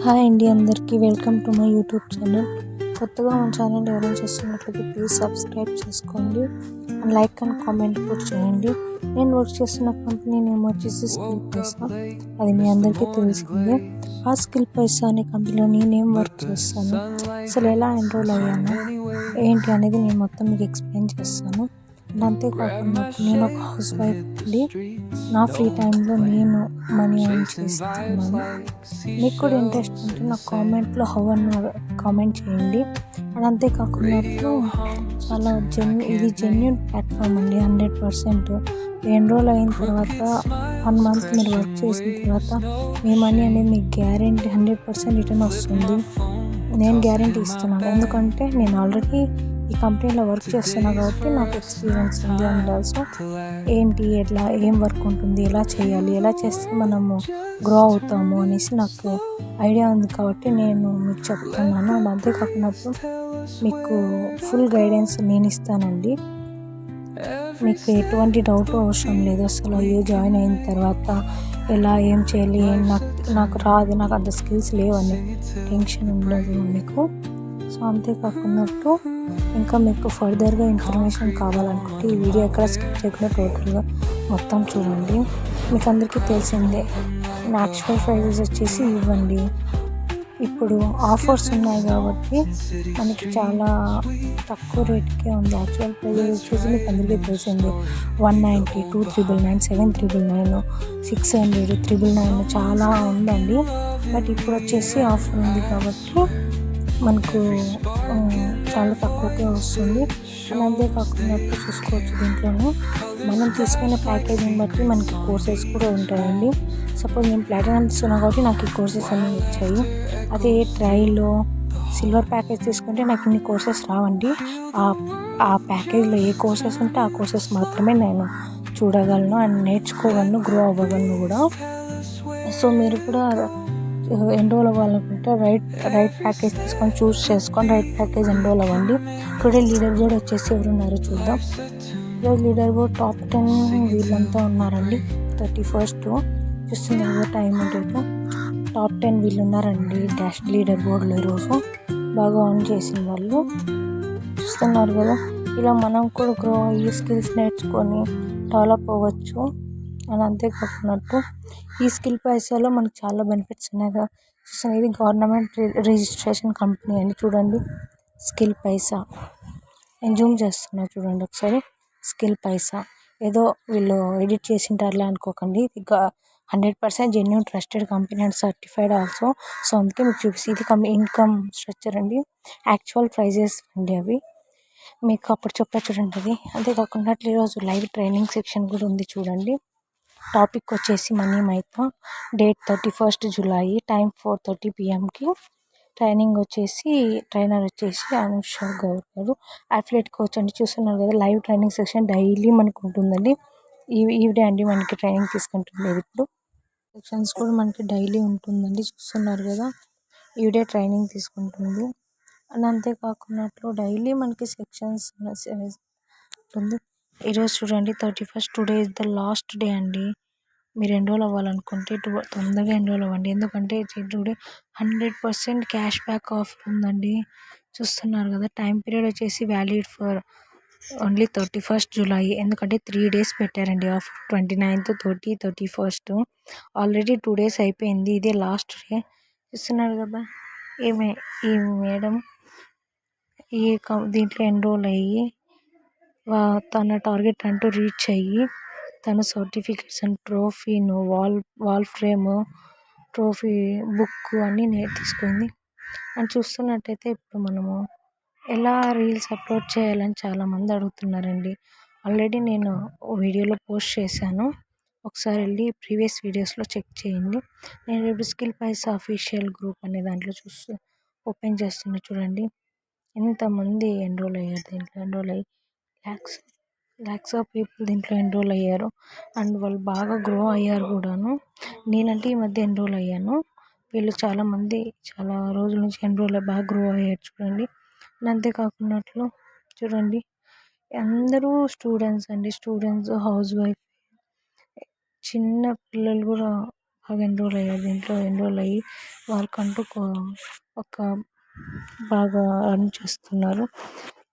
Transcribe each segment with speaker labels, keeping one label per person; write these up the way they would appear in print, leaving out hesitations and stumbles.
Speaker 1: Hi అండి, అందరికీ welcome to my YouTube channel. కొత్తగా మన ఛానల్ ఎవరైనా చేస్తున్నట్లయితే ప్లీజ్ సబ్స్క్రైబ్ చేసుకోండి అండ్ లైక్ అండ్ కామెంట్ కూడా చేయండి. నేను వర్క్ చేస్తున్న కంపెనీ నేమ్ వచ్చేసి స్కిల్ పైసా. అది మీ అందరికీ తెలిసిందే. ఆ స్కిల్ పైసా అనే కంపెనీలో నేనేం వర్క్ చేస్తాను, అసలు ఎలా ఎన్రోల్ అయ్యాను ఏంటి అనేది నేను మొత్తం మీకు ఎక్స్ప్లెయిన్ చేస్తాను. అండ్ అంతేకాకుండా నేను ఒక హౌస్ వైఫ్ అండి. నా ఫ్రీ టైంలో నేను మనీ ఎర్న్ చేస్తున్నాను. మీకు కూడా ఇంట్రెస్ట్ ఉంటే నాకు కామెంట్లో హౌ అన్న కామెంట్ చేయండి. అండ్ అంతేకాకుండా చాలా ఇది జెన్యున్ ప్లాట్ఫామ్ అండి. 100% ఎన్రోల్ అయిన తర్వాత 1 మంత్ మీరు వర్క్ చేసిన తర్వాత మీ మనీ అనేది మీకు గ్యారెంటీ 100% రిటర్న్ వస్తుంది. నేను గ్యారెంటీ ఇస్తున్నాను, ఎందుకంటే నేను ఆల్రెడీ ఈ కంపెనీలో వర్క్ చేస్తున్నా కాబట్టి నాకు ఎక్స్పీరియన్స్ ఉంది. అండ్ ఆల్సో ఏంటి ఏం వర్క్ ఉంటుంది, ఎలా చేయాలి, ఎలా చేస్తే మనము గ్రో అవుతాము అనేసి నాకు ఐడియా ఉంది కాబట్టి నేను మీకు చెప్తున్నాను. అండ్ అంతేకాకుండా మీకు ఫుల్ గైడెన్స్ నేను ఇస్తానండి. మీకు ఎటువంటి డౌట్ అవసరం లేదు. అసలు జాయిన్ అయిన తర్వాత ఎలా ఏం చేయాలి, నాకు రాదు, నాకు అంత స్కిల్స్ లేవని టెన్షన్ ఉండదు మీకు. సో అంతేకాకుండా ఇంకా మీకు ఫర్దర్గా ఇన్ఫర్మేషన్ కావాలనుకుంటే ఈ వీడియో ఎక్కడ స్కిప్ చేయకుండా టోటల్గా మొత్తం చూడండి. మీకు అందరికీ తెలిసిందే, యాక్చువల్ ప్రైజెస్ వచ్చేసి ఇవ్వండి. ఇప్పుడు ఆఫర్స్ ఉన్నాయి కాబట్టి మనకి చాలా తక్కువ రేట్కే ఉంది. యాక్చువల్ ప్రైజెస్ వచ్చేసి మీకు అందరికీ తెలిసిందే, 190, 2,999, 7,999, 600, 999 చాలా ఉందండి. బట్ ఇప్పుడు వచ్చేసి ఆఫర్ ఉంది కాబట్టి మనకు చాలా తక్కువకే వస్తుంది. అండ్ అంతేకాకుండా చూసుకోవచ్చు, దీంట్లోనే మనం తీసుకునే ప్యాకేజింగ్ బట్టి మనకి కోర్సెస్ కూడా ఉంటాయండి. సపోజ్ నేను ప్లాటినం తీసుకున్నా కాబట్టి నాకు ఈ కోర్సెస్ అన్నీ వచ్చాయి. అదే ట్రైలో సిల్వర్ ప్యాకేజ్ తీసుకుంటే నాకు ఇన్ని కోర్సెస్ రావండి. ఆ ప్యాకేజ్లో ఏ కోర్సెస్ ఉంటే ఆ కోర్సెస్ మాత్రమే నేను చూడగలను అండ్ నేర్చుకోగలను, గ్రో అవ్వగలను కూడా. సో మీరు కూడా ఎన్రోల్ అవ్వాలనుకుంటే రైట్ ప్యాకేజ్ తీసుకొని చూస్ చేసుకొని రైట్ ప్యాకేజ్ ఎన్రోల్ అవ్వండి. టుడే లీడర్ బోర్డ్ వచ్చేసి ఎవరున్నారో చూద్దాం. ఈరోజు లీడర్ బోర్డ్ టాప్ 10 వీళ్ళంతా ఉన్నారండి. 31st చూస్తున్నారు టైం డేట్. టాప్ 10 వీళ్ళు ఉన్నారండి డాష్ లీడర్ బోర్డ్లో. ఈరోజు బాగా ఆన్ చేసిన వాళ్ళు చూస్తున్నారు కదా. ఇలా మనం కూడా గ్రో అయ్యి స్కిల్స్ నేర్చుకొని డెవలప్ అవ్వచ్చు. అని అంతేకాకుండా ఈ స్కిల్ పైసాలో మనకు చాలా బెనిఫిట్స్ ఉన్నాయి కదా. ఇది గవర్నమెంట్ రిజిస్ట్రేషన్ కంపెనీ అండి. చూడండి స్కిల్ పైసా, నేను జూమ్ చేస్తున్నా చూడండి ఒకసారి. స్కిల్ పైసా ఏదో వీళ్ళు ఎడిట్ చేసింటారులే అనుకోకండి. 100% genuine trusted company and certified also. So అందుకే మీకు చూపిస్తే ఇది ఇన్కమ్ స్ట్రక్చర్ అండి. యాక్చువల్ ప్రైజెస్ అండి అవి మీకు అప్పుడు చెప్పా చూడండి అది. అంతేకాకుండా ఈరోజు లైవ్ ట్రైనింగ్ సెక్షన్ కూడా ఉంది చూడండి. టాపిక్ వచ్చేసి మనీ మైతా. Date 31st July, time 4:30 PM. Trainer వచ్చేసి అనుష గౌర్ గారు. అఫిలియేట్ కోచ్ అండి. చూస్తున్నారు కదా, లైవ్ ట్రైనింగ్ సెక్షన్ డైలీ మనకు ఉంటుందండి. ఈవిడే అండి మనకి ట్రైనింగ్ తీసుకుంటుంది. ఇప్పుడు సెక్షన్స్ కూడా మనకి డైలీ ఉంటుందండి. చూస్తున్నారు కదా, ఈవిడే ట్రైనింగ్ తీసుకుంటుంది. అండ్ అంతేకాకుండా డైలీ మనకి సెక్షన్స్ ఉంటుంది. ఈరోజు చూడండి 31st, today is the last day అండి. మీరు ఎన్రోల్ అవ్వాలనుకుంటే తొందరగా ఎన్రోల్ అవ్వండి. ఎందుకంటే టుడే 100% క్యాష్ బ్యాక్ ఆఫర్ ఉందండి. చూస్తున్నారు కదా, టైం పీరియడ్ వచ్చేసి valid for only 31st July. ఎందుకంటే 3 days పెట్టారండి offer. 29th, 30, 31st already 2 days అయిపోయింది. ఇదే లాస్ట్ డే. చూస్తున్నారు కదా, ఈ మేడం దీంట్లో ఎన్రోల్ అయ్యి తన టార్గెట్ అంటూ రీచ్ అయ్యి తన సర్టిఫికెట్స్ అండ్ ట్రోఫీను, వాల్ ఫ్రేమ్, ట్రోఫీ బుక్ అన్నీ తీసుకుంది. అని చూస్తున్నట్టయితే ఇప్పుడు మనము ఎలా రీల్స్ అప్లోడ్ చేయాలని చాలామంది అడుగుతున్నారండి. ఆల్రెడీ నేను వీడియోలో పోస్ట్ చేశాను, ఒకసారి వెళ్ళి ప్రీవియస్ వీడియోస్లో చెక్ చేయండి. నేను ఇప్పుడు స్కిల్ పైసా అఫీషియల్ గ్రూప్ అనే దాంట్లో ఓపెన్ చేస్తున్నా చూడండి. ఎంతమంది ఎన్రోల్ అయ్యారు దీంట్లో. ఎన్రోల్ అయ్యి ల్యాక్స్ ఆఫ్ పీపుల్ దీంట్లో ఎన్రోల్ అయ్యారు. అండ్ వాళ్ళు బాగా గ్రో అయ్యారు కూడాను. నేనంటే ఈ మధ్య ఎన్రోల్ అయ్యాను. వీళ్ళు చాలామంది చాలా రోజుల నుంచి ఎన్రోల్ అయ్యి బాగా గ్రో అయ్యారు చూడండి. అంతేకాకుండా చూడండి, అందరూ స్టూడెంట్స్ అండి. స్టూడెంట్స్, హౌస్ వైఫ్, చిన్న పిల్లలు కూడా బాగా ఎన్రోల్ అయ్యారు, దీంట్లో ఎన్రోల్ అయ్యి వాళ్ళకంటూ ఒక బాగా ఎర్న్ చేస్తున్నారు.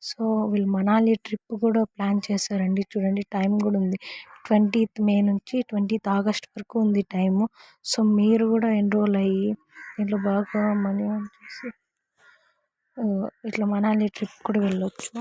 Speaker 1: సో వీళ్ళు మనాలి ట్రిప్ కూడా ప్లాన్ చేశారండి. చూడండి టైం కూడా ఉంది, 20th మే నుంచి 20th ఆగస్ట్ వరకు ఉంది టైము. సో మీరు కూడా ఎన్రోల్ అయ్యి దీంట్లో బాగా మనీ చేసి ఇట్లా మనాలి ట్రిప్ కూడా వెళ్ళొచ్చు.